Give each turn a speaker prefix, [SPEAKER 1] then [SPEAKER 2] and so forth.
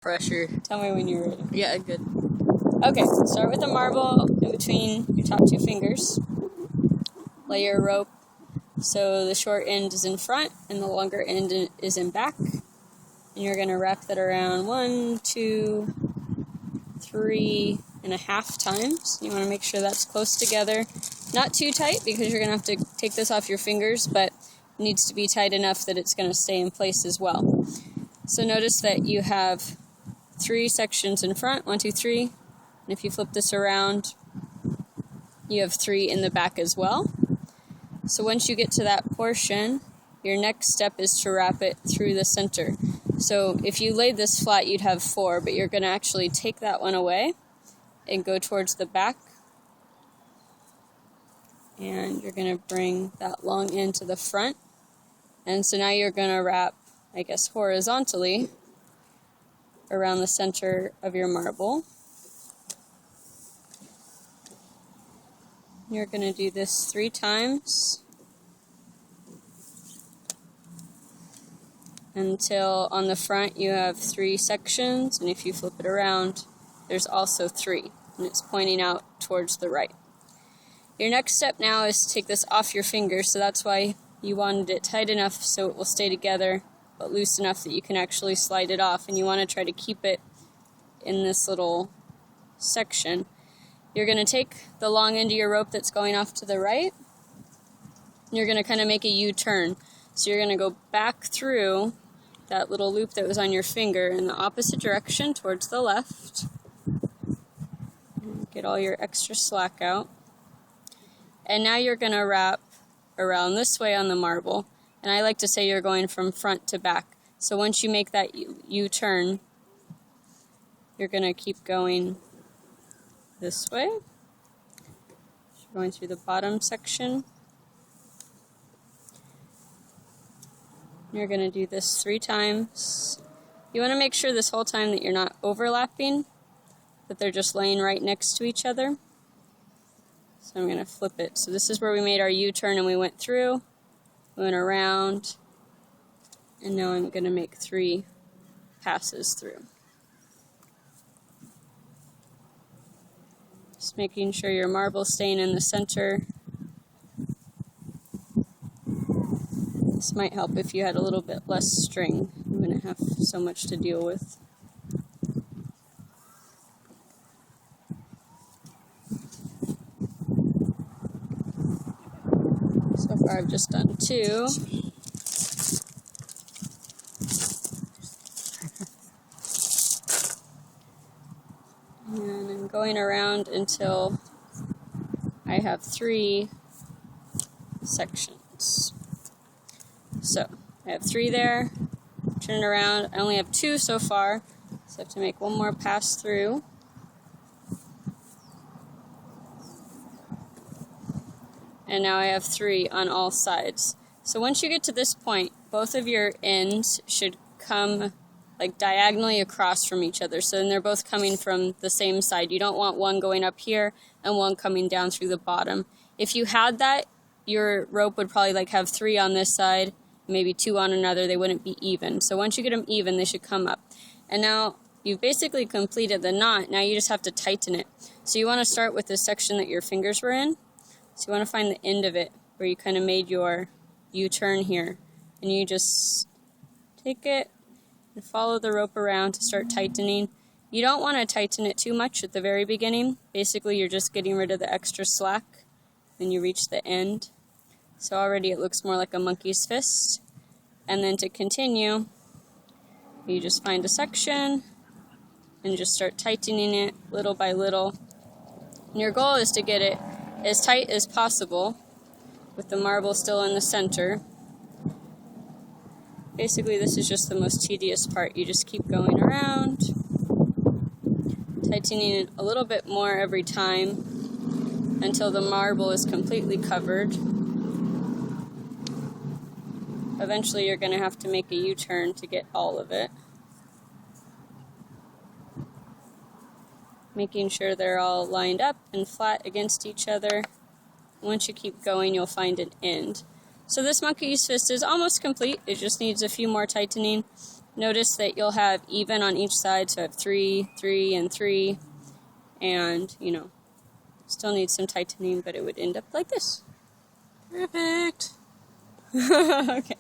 [SPEAKER 1] Pressure.
[SPEAKER 2] Tell me when you're ready.
[SPEAKER 1] Yeah, good.
[SPEAKER 2] Okay, start with a marble in between your top two fingers. Lay your rope so the short end is in front and the longer end is in back. And you're going to wrap that around 1, 2, 3.5 times. You want to make sure that's close together. Not too tight because you're going to have to take this off your fingers, but it needs to be tight enough that it's going to stay in place as well. So notice that you have 3 sections in front, 1, 2, 3. And if you flip this around, you have 3 in the back as well. So once you get to that portion, your next step is to wrap it through the center. So if you laid this flat, you'd have 4, but you're going to actually take that one away and go towards the back. And you're going to bring that long end to the front. And so now you're going to wrap, I guess, horizontally around the center of your marble. You're going to do this 3 times until on the front you have 3 sections, and if you flip it around, there's also 3, and it's pointing out towards the right. Your next step now is to take this off your fingers, so that's why you wanted it tight enough so it will stay together, but loose enough that you can actually slide it off, and you want to try to keep it in this little section. You're going to take the long end of your rope that's going off to the right, and you're going to kind of make a U-turn. So you're going to go back through that little loop that was on your finger in the opposite direction towards the left. Get all your extra slack out. And now you're going to wrap around this way on the marble. And I like to say you're going from front to back. So once you make that U-turn, you're going to keep going this way. You're going through the bottom section. You're going to do this 3 times. You want to make sure this whole time that you're not overlapping, that they're just laying right next to each other. So I'm going to flip it. So this is where we made our U-turn and we went through, we went around, and now I'm going to make 3 passes through. Just making sure your marble's staying in the center. This might help if you had a little bit less string. You wouldn't have so much to deal with. So far I've just done 2. And I'm going around until I have 3 sections. So I have 3 there, turn it around. I only have 2 so far, so I have to make one more pass through. And now I have 3 on all sides. So once you get to this point, both of your ends should come like diagonally across from each other. So then they're both coming from the same side. You don't want one going up here and one coming down through the bottom. If you had that, your rope would probably like have 3 on this side, maybe 2 on another. They wouldn't be even. So once you get them even, they should come up. And now you've basically completed the knot. Now you just have to tighten it. So you want to start with the section that your fingers were in. So you want to find the end of it where you kind of made your U-turn here. And you just take it and follow the rope around to start tightening. You don't want to tighten it too much at the very beginning. Basically, you're just getting rid of the extra slack when you reach the end. So already it looks more like a monkey's fist. And then to continue, you just find a section and just start tightening it little by little. And your goal is to get it as tight as possible with the marble still in the center. Basically, this is just the most tedious part. You just keep going around, tightening it a little bit more every time until the marble is completely covered. Eventually, you're going to have to make a U-turn to get all of it. Making sure they're all lined up and flat against each other. Once you keep going, you'll find an end. So this monkey's fist is almost complete. It just needs a few more tightening. notice that you'll have even on each side, so I have 3, 3, and 3, and, you know, still need some tightening, but it would end up like this.
[SPEAKER 1] Perfect.
[SPEAKER 2] Okay.